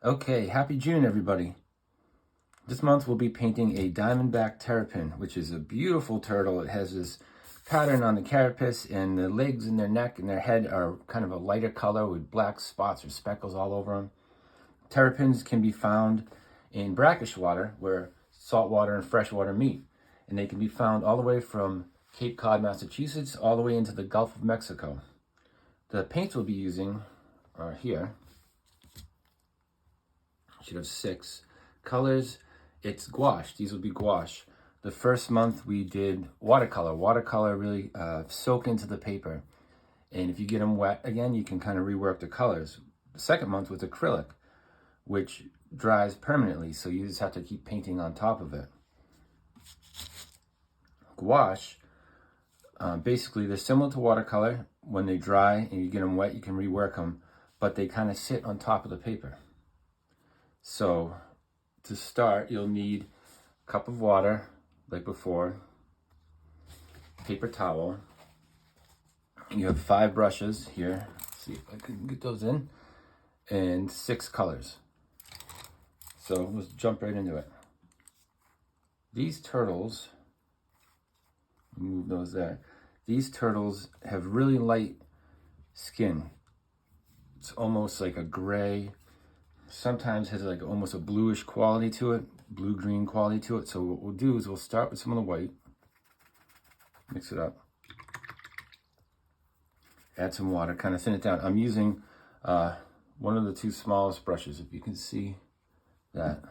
Okay, happy June, everybody. This month we'll be painting a Diamondback Terrapin, which is a beautiful turtle. It has this pattern on the carapace, and the legs and their neck and their head are kind of a lighter color with black spots or speckles all over them. Terrapins can be found in brackish water where saltwater and freshwater meet, and they can be found all the way from Cape Cod, Massachusetts, all the way into the Gulf of Mexico. The paints we'll be using are here. Should have 6 colors. It's gouache. These will be gouache. The first month we did watercolor. Watercolor really soak into the paper, and if you get them wet again, you can kind of rework the colors. The second month was acrylic, which dries permanently, so you just have to keep painting on top of it. Gouache, basically they're similar to watercolor. When they dry and you get them wet, you can rework them, but they kind of sit on top of the paper. So to start, you'll need a cup of water, like before, paper towel. You have 5 brushes here. Let's see if I can get those in. And 6 colors. So let's jump right into it. These turtles, move those there. These turtles have really light skin. It's almost like a gray, sometimes has like almost a bluish quality to it, blue-green quality to it. So what we'll do is we'll start with some of the white, mix it up, add some water, kind of thin it down. I'm using one of the 2 smallest brushes, if you can see that,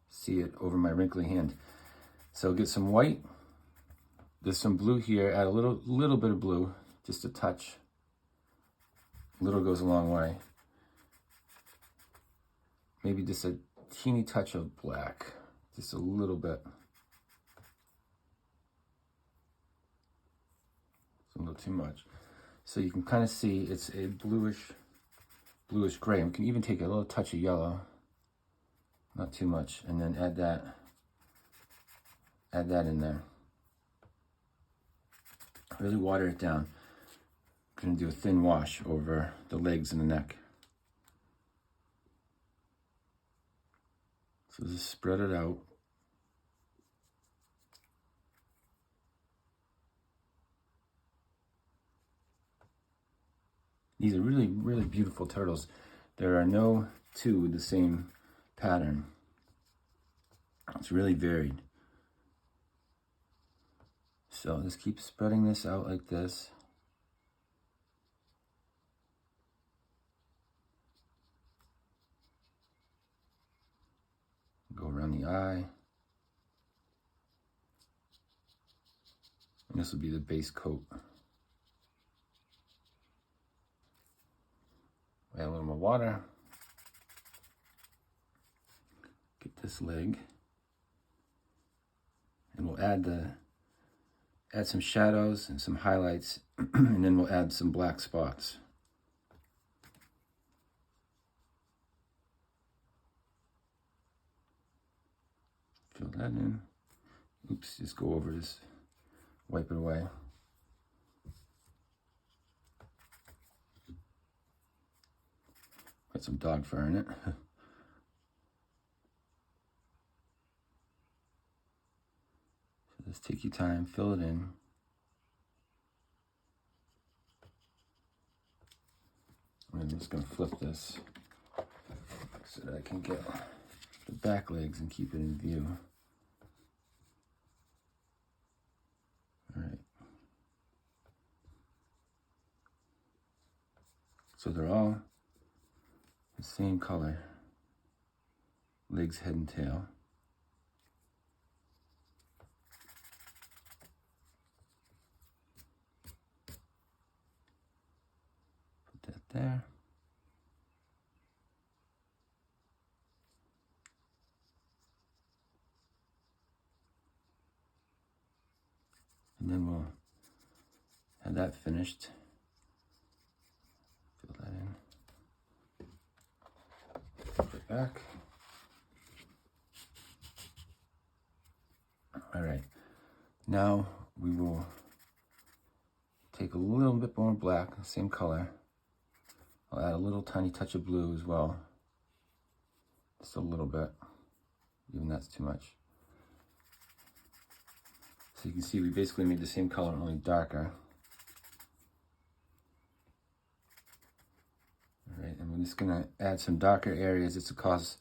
see it over my wrinkly hand. So get some white, there's some blue here, add a little bit of blue, just a touch. Little goes a long way. Maybe just a teeny touch of black, just a little bit. It's a little too much. So you can kind of see it's a bluish gray. We can even take a little touch of yellow, not too much, and then add that in there. Really water it down. I'm gonna do a thin wash over the legs and the neck. So just spread it out. These are really, really beautiful turtles. There are no 2 with the same pattern. It's really varied. So just keep spreading this out like this. Go around the eye. And this will be the base coat. Add a little more water. Get this leg. And we'll add some shadows and some highlights, and then we'll add some black spots. Fill that in. Oops, just go over this, wipe it away. Got some dog fur in it. So just take your time, fill it in. I'm just gonna flip this so that I can get the back legs and keep it in view. All right. So they're all the same color. Legs, head, and tail. Put that there. And then we'll have that finished. Fill that in. Put it back. All right. Now we will take a little bit more black, same color. I'll add a little tiny touch of blue as well. Just a little bit. Even that's too much. So you can see we basically made the same color, only darker. All right, and we're just gonna add some darker areas just to cause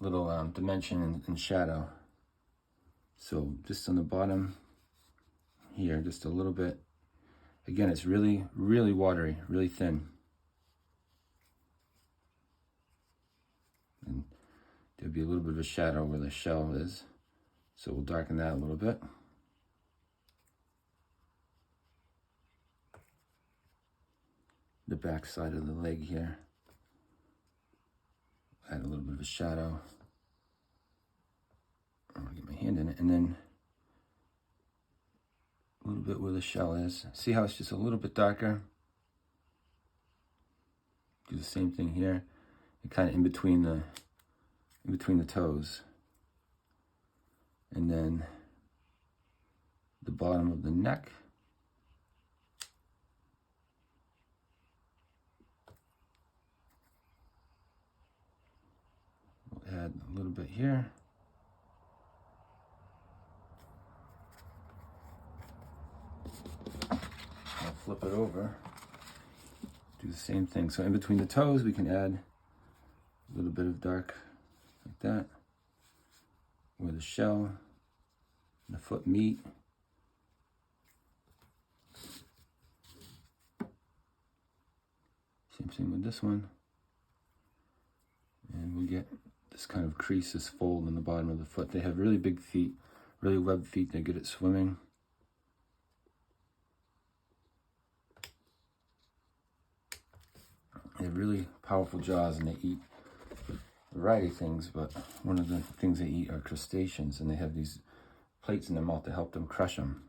a little dimension and shadow. So just on the bottom here, just a little bit. Again, it's really, really watery, really thin. And there'll be a little bit of a shadow where the shell is. So we'll darken that a little bit. The back side of the leg here. Add a little bit of a shadow. I'm gonna get my hand in it, and then a little bit where the shell is. See how it's just a little bit darker? Do the same thing here, and kind of in between the toes, and then the bottom of the neck. We'll add a little bit here. I'll flip it over. Do the same thing. So in between the toes, we can add a little bit of dark like that, where the shell and the foot meet. Same thing with this one. And we get this kind of crease, this fold in the bottom of the foot. They have really big feet, really webbed feet. They're good at swimming. They have really powerful jaws, and they eat a variety of things, but one of the things they eat are crustaceans, and they have these plates in their mouth to help them crush them.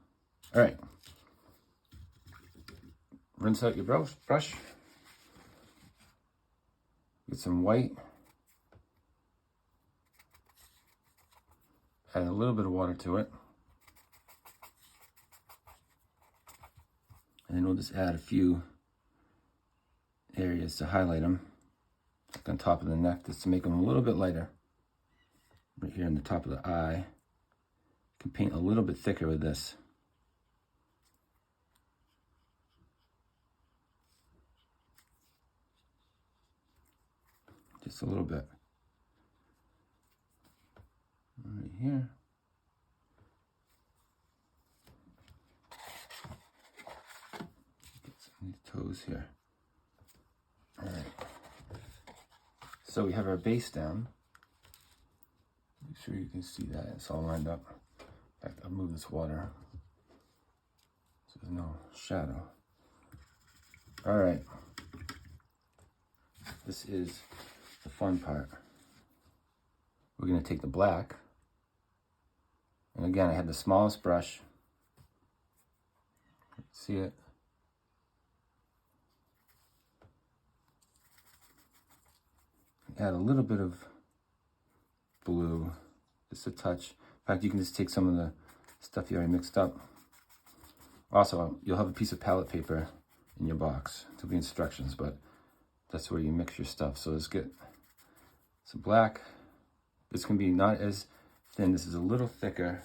All right. Rinse out your brush. Get some white. Add a little bit of water to it. And then we'll just add a few areas to highlight them, like on top of the neck, just to make them a little bit lighter. Right here on the top of the eye. You can paint a little bit thicker with this. Just a little bit. Right here. Get some of these toes here. All right. So we have our base down. Make sure you can see that it's all lined up. In fact, I'll move this water so there's no shadow. All right. This is the fun part. We're going to take the black. And again, I had the smallest brush. See it? Add a little bit of blue, just a touch. In fact, you can just take some of the stuff you already mixed up. Also, you'll have a piece of palette paper in your box. There'll be instructions, but that's where you mix your stuff. So let's get some black. This can be not as thin. This is a little thicker,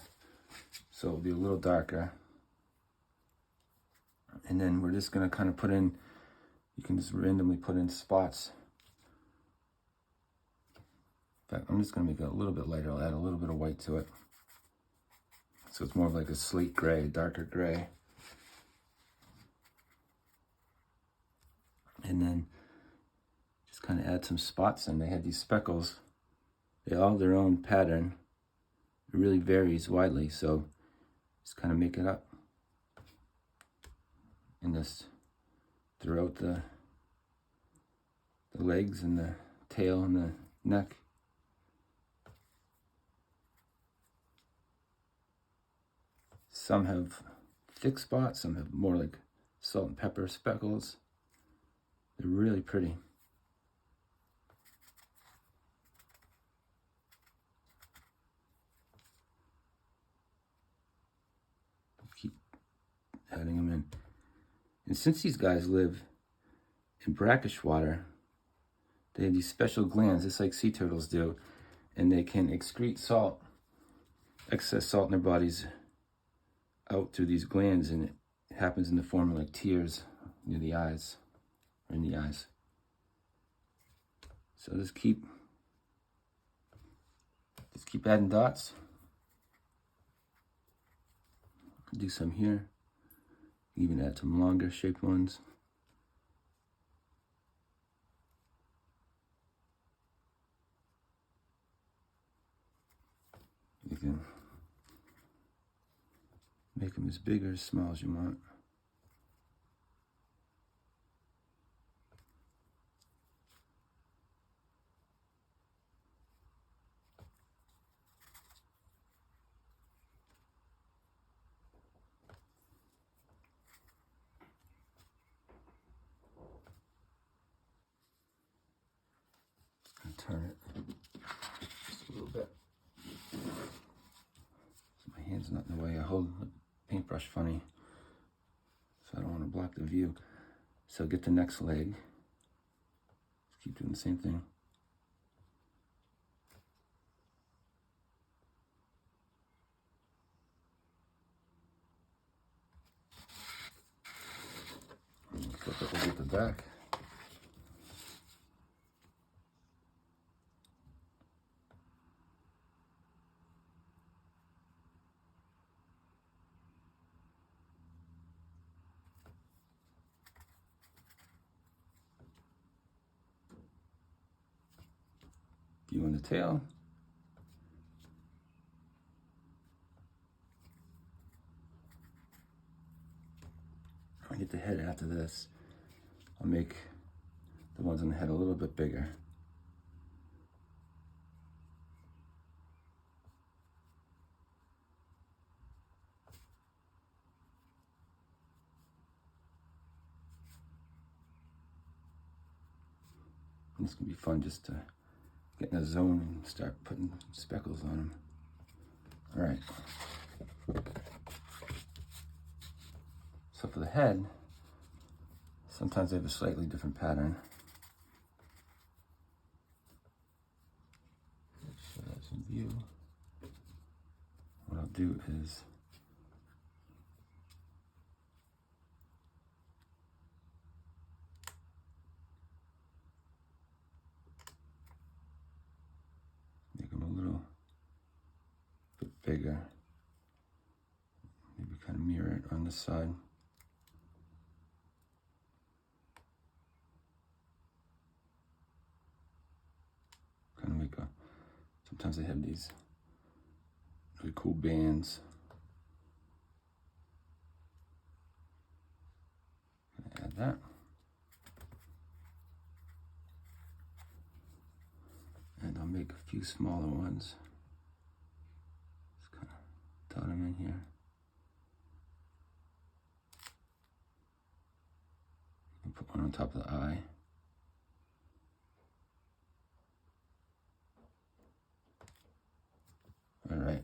so it'll be a little darker. And then we're just gonna kind of put in, you can just randomly put in spots. In fact, I'm just gonna make it a little bit lighter. I'll add a little bit of white to it. So it's more of like a slate gray, darker gray. And then just kind of add some spots, and they have these speckles. They all have their own pattern. It really varies widely, so just kind of make it up. And just throughout the legs and the tail and the neck. Some have thick spots, some have more like salt and pepper speckles. They're really pretty. Keep adding them in. And since these guys live in brackish water, they have these special glands, just like sea turtles do. and they can excrete salt, excess salt in their bodies out through these glands, and it happens in the form of like tears near the eyes, or in the eyes. So just keep adding dots. Do some here. Even add some longer shaped ones. You can make them as big or as small as you want. Turn it just a little bit. So my hand's not in the way. I hold the paintbrush funny, so I don't want to block the view. So get the next leg. Just keep doing the same thing. Flip it over at the back. View on the tail. I'll get the head after this. I'll make the ones on the head a little bit bigger. And this can be fun just to get in a zone and start putting speckles on them. All right. So for the head, sometimes they have a slightly different pattern. Show that some view. What I'll do is make them a little bit bigger. Maybe kind of mirror it on this side. Kind of make a, sometimes they have these really cool bands. Add that. And I'll make a few smaller ones. Just kind of dot them in here. And put one on top of the eye. All right.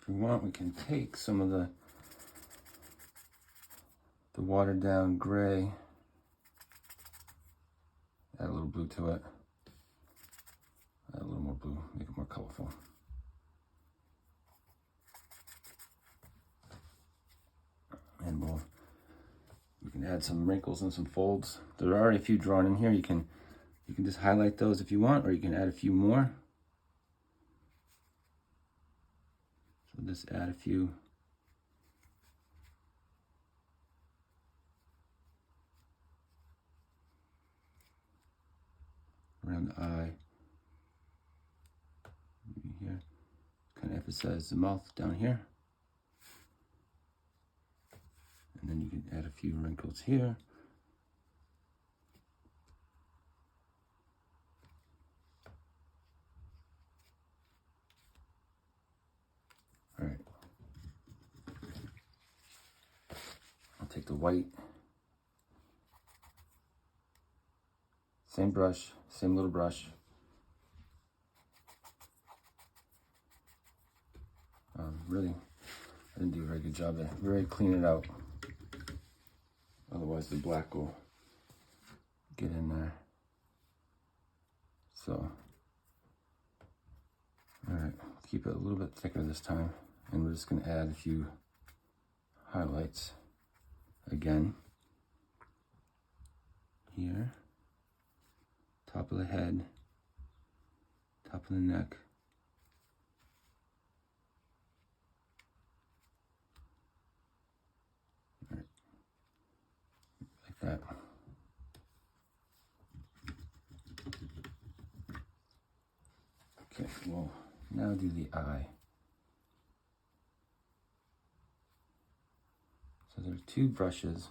If we want, we can take some of the watered down gray, add a little blue to it, add a little more blue, make it more colorful. And we can add some wrinkles and some folds. There are already a few drawn in here. You can just highlight those if you want, or you can add a few more. So just add a few. Around the eye, maybe here. Kind of emphasize the mouth down here. And then you can add a few wrinkles here. All right. I'll take the white. Same brush, same little brush. Really, I didn't do a very good job there. Really clean it out. Otherwise the black will get in there. So, all right, keep it a little bit thicker this time. And we're just gonna add a few highlights again. Here, top of the head, top of the neck. All right. Like that. Okay, well, now do the eye. So there are two brushes.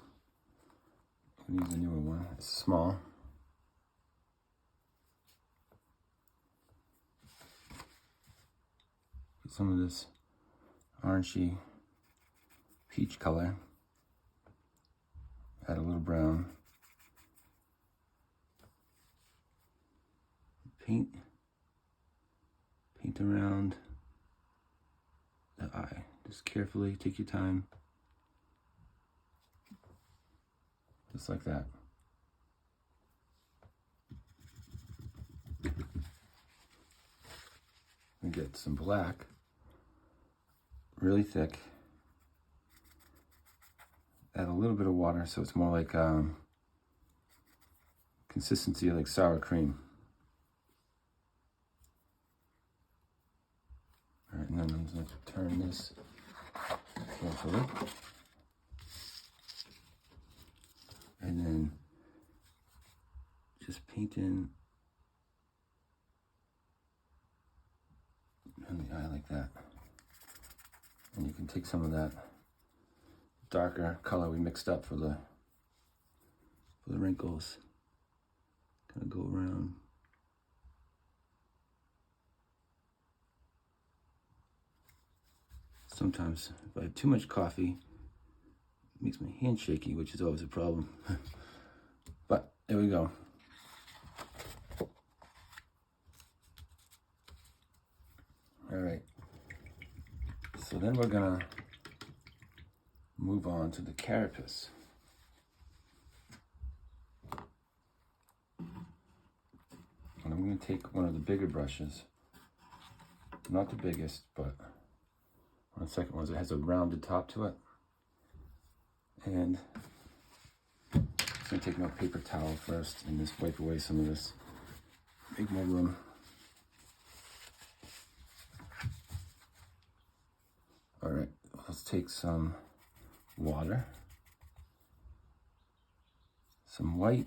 I'm gonna use a newer one. It's small. Get some of this orangey peach color. Add a little brown. Paint around the eye. Just carefully, take your time. Just like that. And get some black, really thick. Add a little bit of water so it's more like consistency like sour cream. All right, and then I'm just going to turn this carefully. And then just paint in on the eye like that. And you can take some of that darker color we mixed up for the wrinkles. Kind of go around. Sometimes if I have too much coffee, it makes my hand shaky, which is always a problem. But there we go. All right. So then we're gonna move on to the carapace. And I'm gonna take one of the bigger brushes. Not the biggest, but one of the second ones that has a rounded top to it. And I'm just gonna take my paper towel first and just wipe away some of this. Make more room. All right, let's take some water, some white,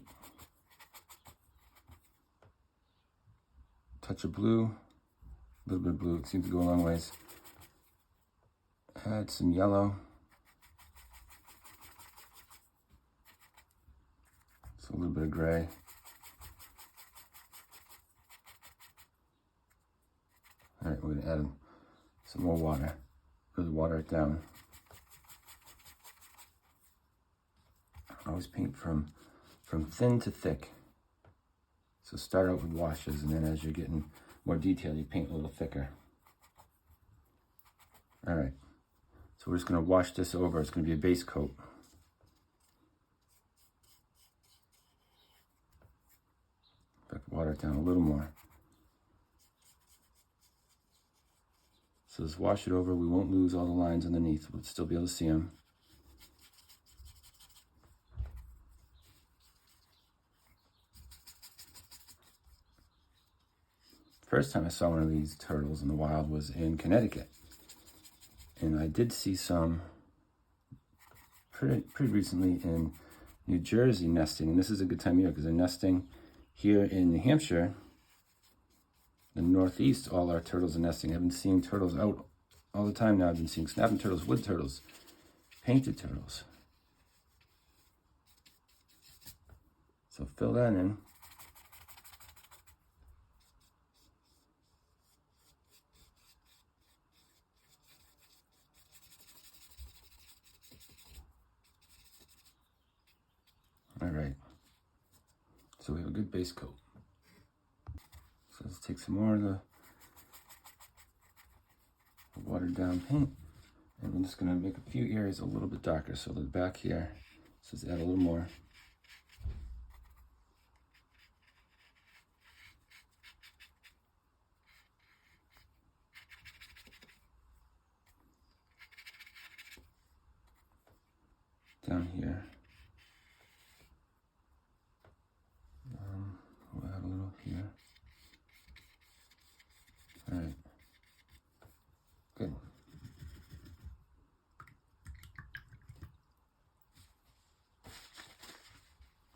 touch of blue, a little bit of blue, it seems to go a long ways. Add some yellow. A little bit of gray. All right, we're gonna add some more water. Really water it down. I always paint from thin to thick. So start out with washes, and then as you're getting more detail, you paint a little thicker. All right, so we're just gonna wash this over. It's gonna be a base coat. Water it down a little more. So just wash it over. We won't lose all the lines underneath. We'll still be able to see them. First time I saw one of these turtles in the wild was in Connecticut. And I did see some pretty recently in New Jersey nesting. And this is a good time of year because they're nesting here in New Hampshire, the Northeast. All our turtles are nesting. I've been seeing turtles out all the time now. I've been seeing snapping turtles, wood turtles, painted turtles. So fill that in. All right. So we have a good base coat. So let's take some more of the watered down paint, and we're just gonna make a few areas a little bit darker. So the back here, so let's add a little more. down here. We'll add a little here. All right, good.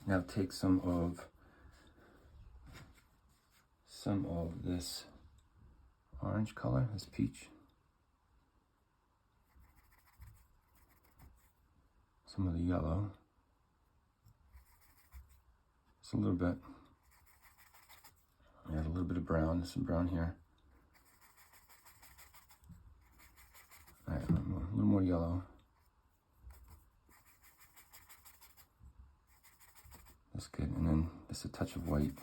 Now take some of this orange color, this peach. Some of the yellow. Just a little bit. Add a little bit of brown, some brown here. All right, a little more yellow. That's good. And then just a touch of white.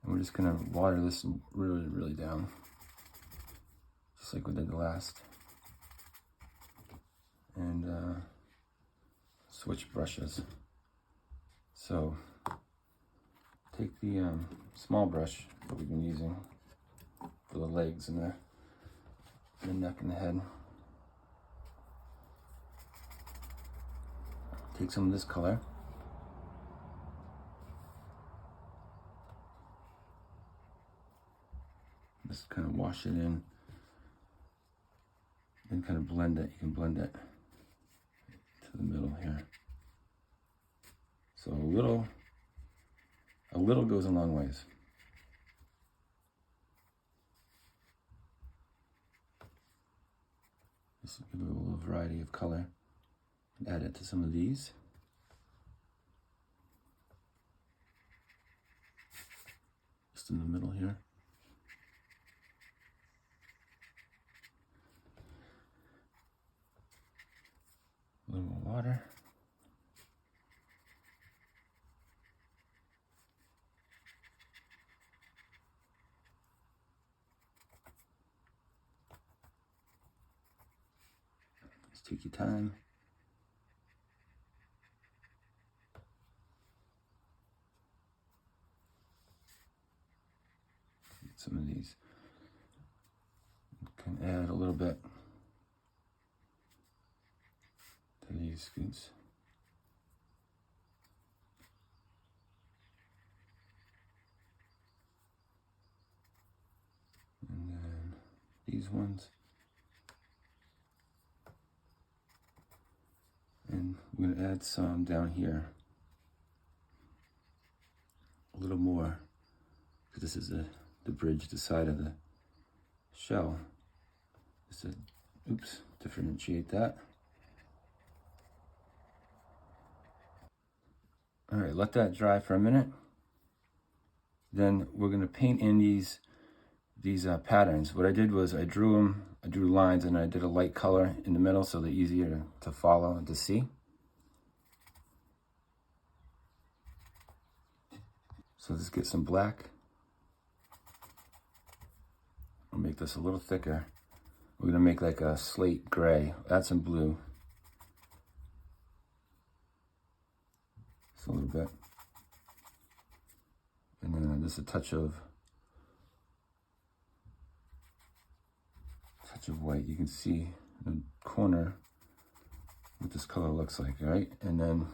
And we're just gonna water this really, really down. Just like we did the last. And switch brushes. So take the small brush that we've been using for the legs and the neck and the head. Take some of this color. Just kind of wash it in. Then kind of blend it. You can blend it to the middle here. So a little goes a long ways. Just give it a little variety of color. Add it to some of these. Just in the middle here. A little more water. Just take your time. Get some of these. You can add a little bit to these scoots. And then these ones. And I'm going to add some down here. A little more, because this is the bridge, the side of the shell. Just to, differentiate that. All right, let that dry for a minute. Then we're going to paint in these patterns. What I did was I drew lines and I did a light color in the middle so they're easier to follow and to see. So let's get some black. I'll make this a little thicker. We're gonna make like a slate gray. Add some blue. Just a little bit. And then just a touch of white. You can see in the corner what this color looks like, right? And then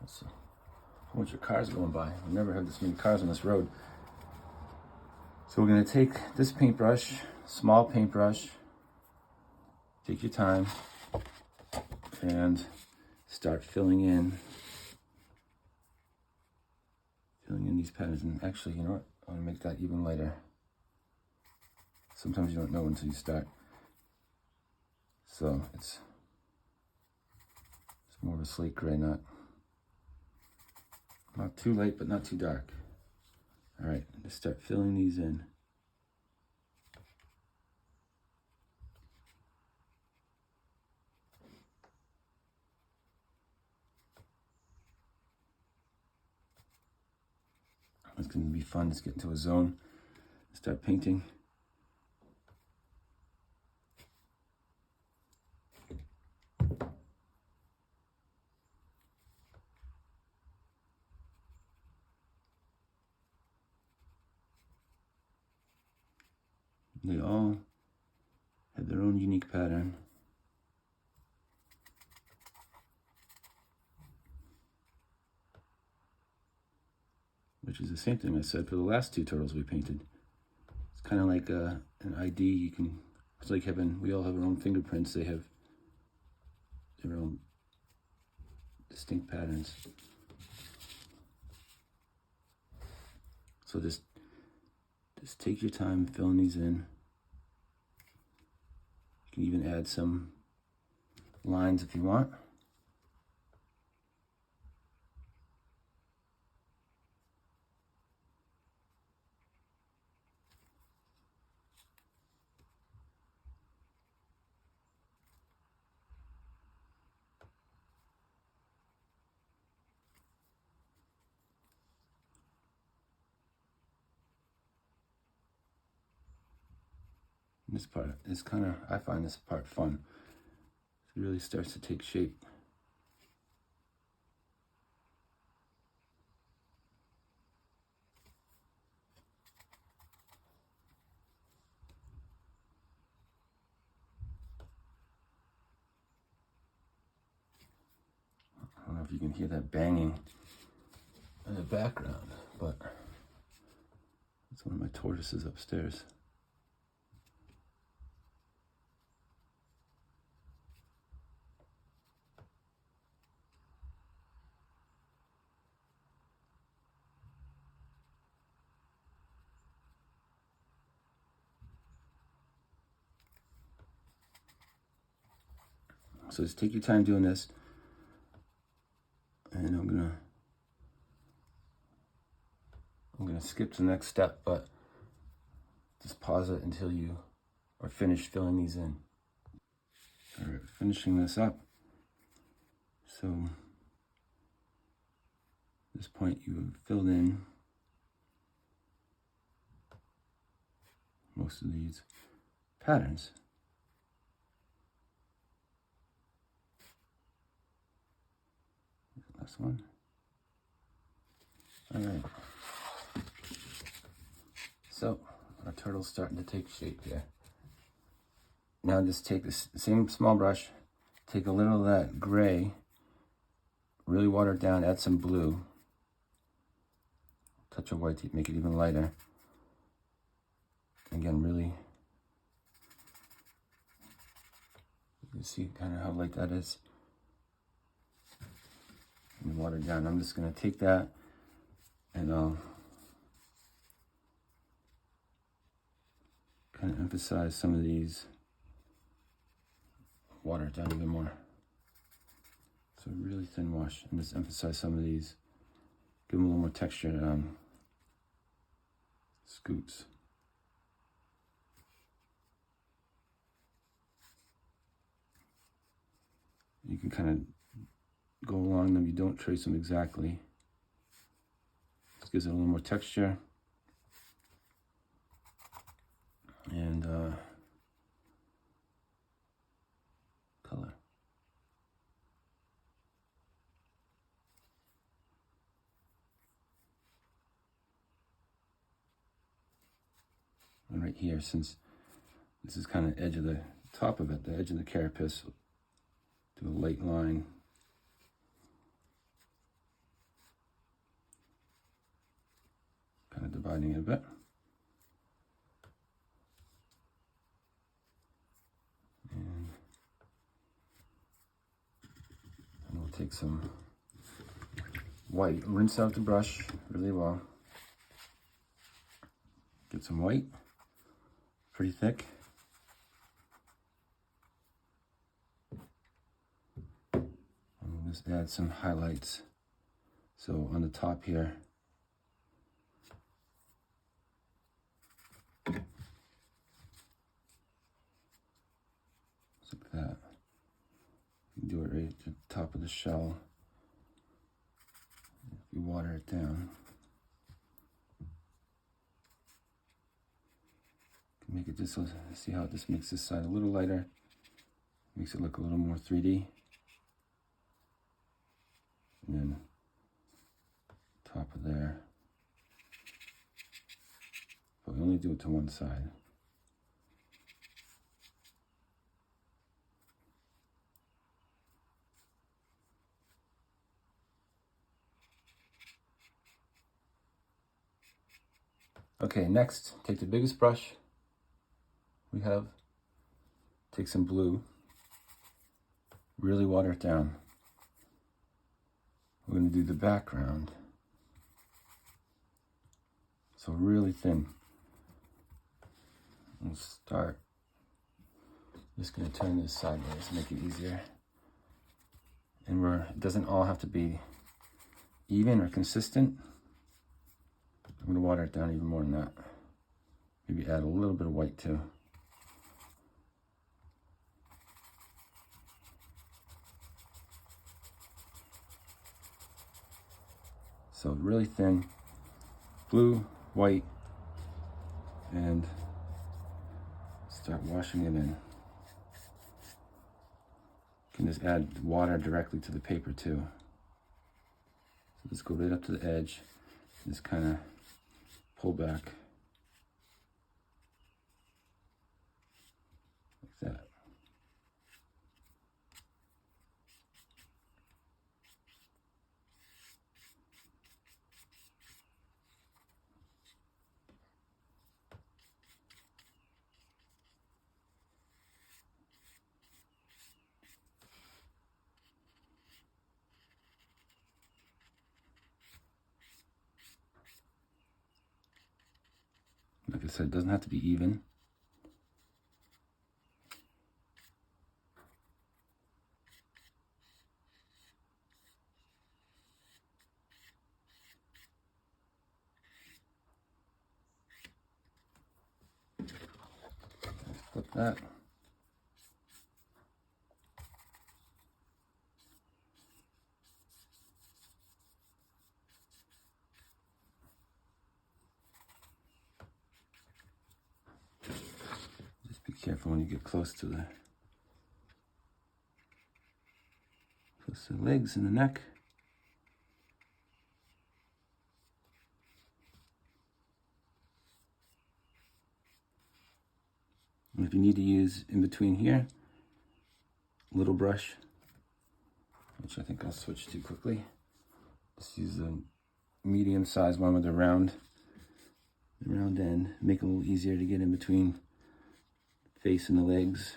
that's a whole bunch of cars going by. I've never had this many cars on this road. So we're gonna take this paintbrush, small paintbrush, take your time, and start filling in these patterns. And actually, you know what? I want to make that even lighter. Sometimes you don't know until you start. So it's more of a slate gray, not too light, but not too dark. All right, just start filling these in. It's going to be fun. Just get into a zone, start painting. They all have their their own unique pattern. Which is the same thing I said for the last two turtles we painted. It's kind of like an ID. You can, it's like we all have our own fingerprints. They have their own distinct patterns. So just take your time filling these in. You can even add some lines if you want. This part is kind of, I find this part fun. It really starts to take shape. I don't know if you can hear that banging in the background, but it's one of my tortoises upstairs. So just take your time doing this, and I'm gonna skip to the next step, but just pause it until you are finished filling these in. All right, finishing this up. So at this point you've filled in most of these patterns. Last one. All right. So our turtle's starting to take shape here. Now just take this same small brush, take a little of that gray, really water it down, add some blue, touch of white to make it even lighter. Again, really, you can see kind of how light that is. And water it down. I'm just going to take that and kind of emphasize some of these, water it down even more. So really thin wash, and just emphasize some of these, give them a little more texture, scoops. You can kind of go along them, you don't trace them exactly. This gives it a little more texture. And color. And right here, since this is kind of edge of the top of it, the edge of the carapace, do a light line. Kind of dividing it a bit. And we'll take some white, rinse out the brush really well. Get some white, pretty thick. And we'll just add some highlights. So on the top here, just like that. You do it right at the top of the shell. If you water it down, make it just, see how it just makes this side a little lighter, makes it look a little more 3D. And then top of there, but we only do it to one side. Okay, next, take the biggest brush we have, take some blue, really water it down. We're going to do the background. So really thin. We'll start. Just going to turn this sideways, make it easier. And it doesn't all have to be even or consistent. I'm going to water it down even more than that. Maybe add a little bit of white too. So really thin, blue, white, and start washing it in. You can just add water directly to the paper too. So just go right up to the edge, just kind of pull back like that. Like I said, it doesn't have to be even. Flip that. Just be careful when you get close to the legs and the neck. And if you need to use in between here, little brush, which I think I'll switch to quickly. Just use a medium-sized one with a round end. Make it a little easier to get in between the face and the legs.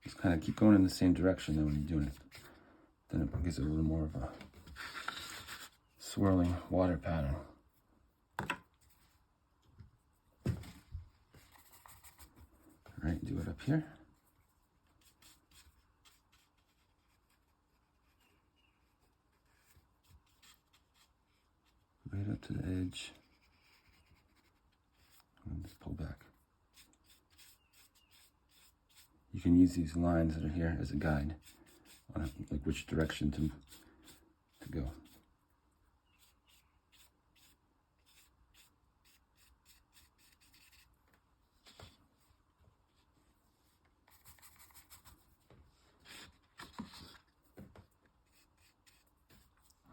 Just kind of keep going in the same direction though when you're doing it. Then it gives it a little more of a swirling water pattern. All right, do it up here. Right up to the edge. And just pull back. You can use these lines that are here as a guide on like which direction to go.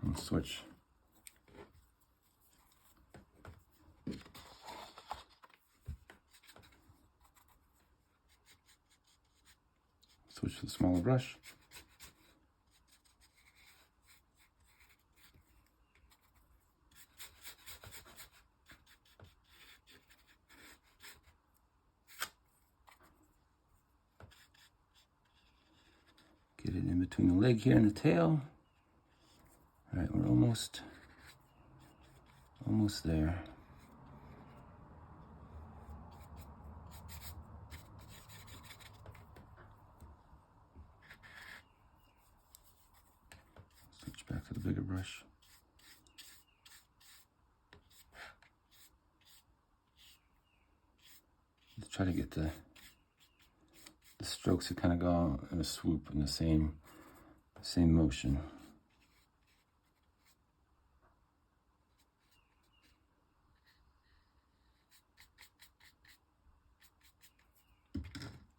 And switch. Switch to the smaller brush. Get it in between the leg here and the tail. All right, we're almost there. Switch back to the bigger brush. Just try to get the strokes to kind of go in a swoop in the same motion.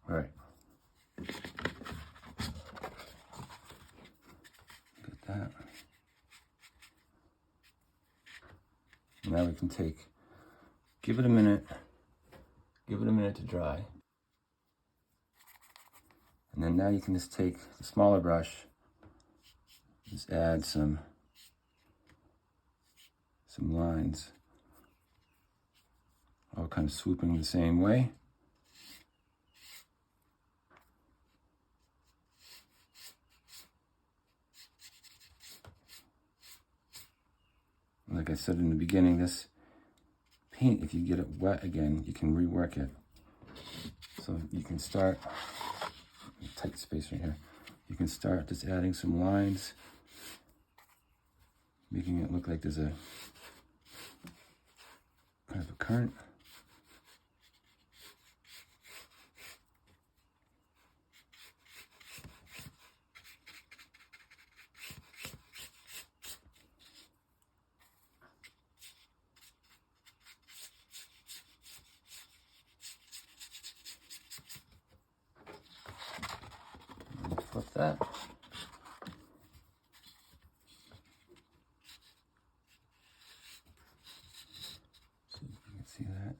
All right. Get that. Now we can give it a minute to dry. And then now you can just take the smaller brush, just add some lines, all kind of swooping the same way. Like I said in the beginning, this paint, if you get it wet again, you can rework it. So you can start, tight space right here. You can start just adding some lines, making it look like there's a kind of a current. Flip that. See if you can see that.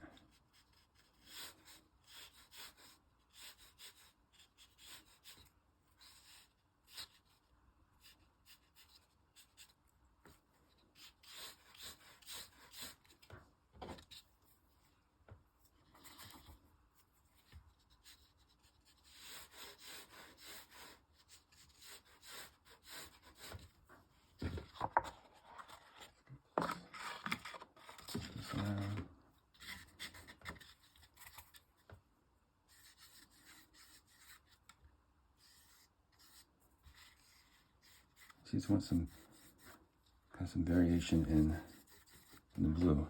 You just want some variation in the blue.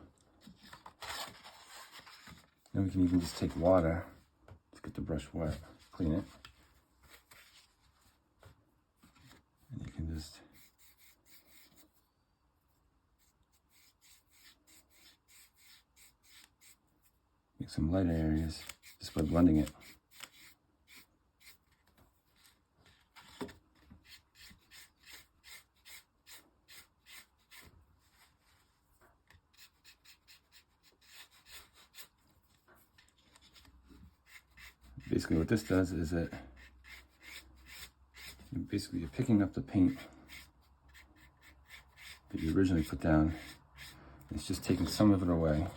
Then we can even just take water, let's get the brush wet, clean it, and you can just make some lighter areas just by blending it. Basically what this does is that you're picking up the paint that you originally put down. It's just taking some of it away.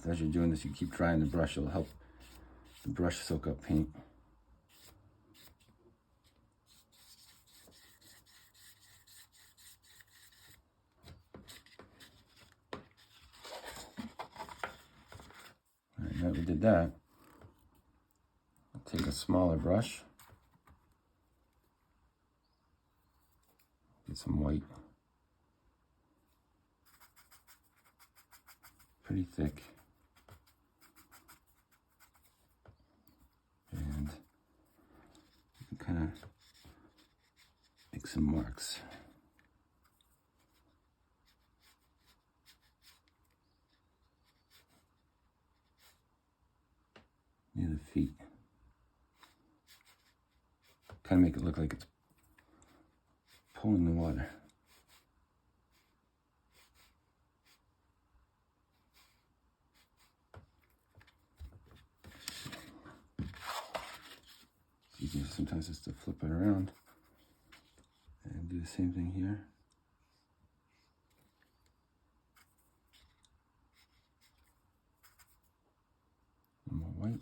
As you're doing this, you keep drying the brush, it'll help the brush soak up paint. Alright, now that we did that, I'll take a smaller brush, get some white, pretty thick. And you can kind of make some marks. Near the feet. Kind of make it look like it's pulling the water. You can sometimes just to flip it around and do the same thing here. One more white.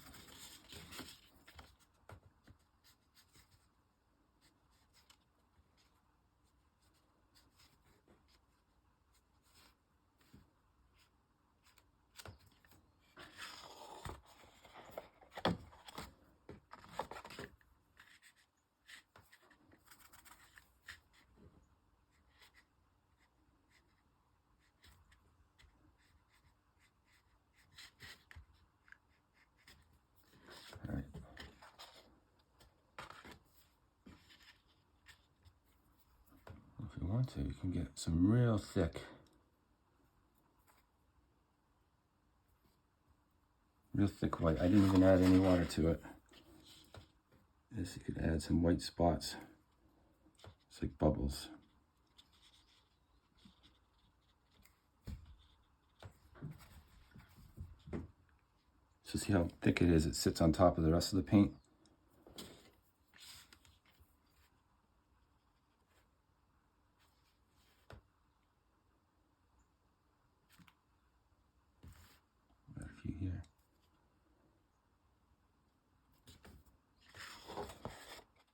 All right. If you want to, you can get some real thick, white. I didn't even add any water to it. This, you could add some white spots. It's like bubbles. So see how thick it is? It sits on top of the rest of the paint. Got a few here.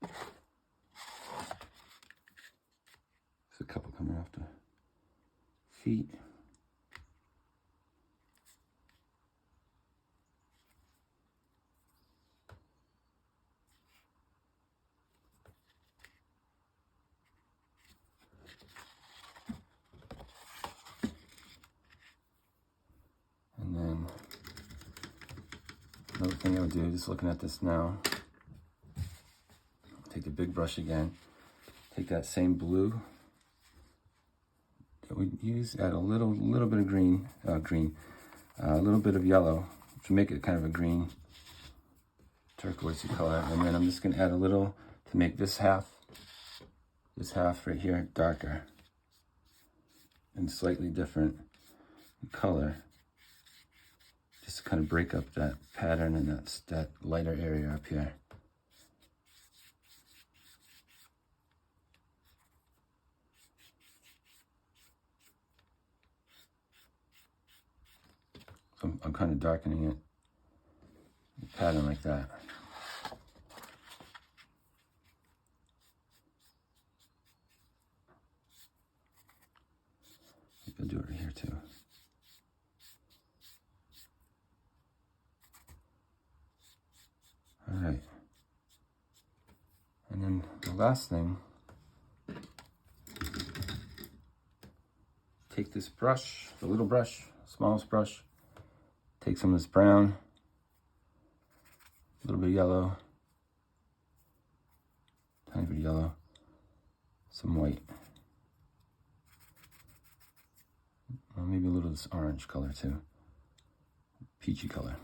There's a couple coming off the feet. And then another thing I would do, just looking at this now, take the big brush again, take that same blue that we use, add a little bit of green, a little bit of yellow to make it kind of a green turquoisey color, and then I'm just going to add a little to make this half right here darker and slightly different color, just to kind of break up that pattern and that lighter area up here. So I'm kind of darkening it, the pattern like that. I'll do it right here too. All right. And then the last thing, take this brush, the little brush, smallest brush, take some of this brown, a little bit of yellow, tiny bit of yellow, some white. Well, maybe a little of this orange color too, peachy color.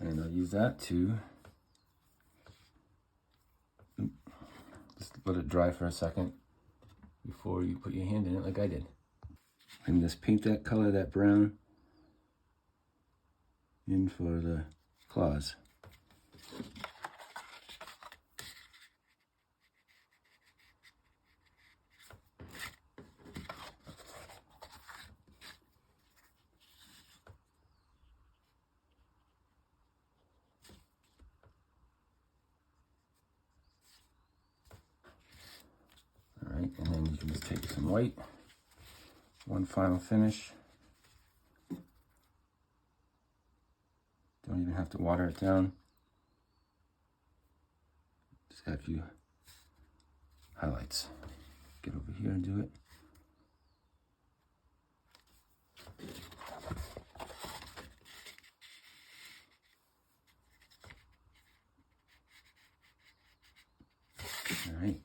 And I'll use that to just let it dry for a second before you put your hand in it like I did. And just paint that color, that brown, in for the claws. Alright, and then you can just take some white, one final finish. Don't even have to water it down. Just got a few highlights. Get over here and do it. All right.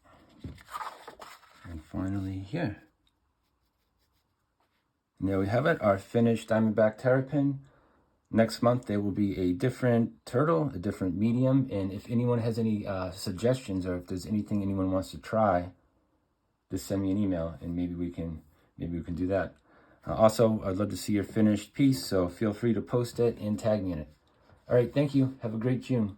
And finally here. And there we have it, our finished Diamondback Terrapin. Next month there will be a different turtle, a different medium, and if anyone has any suggestions or if there's anything anyone wants to try, just send me an email and maybe we can do that. Also, I'd love to see your finished piece, so feel free to post it and tag me in it. All right, thank you. Have a great June.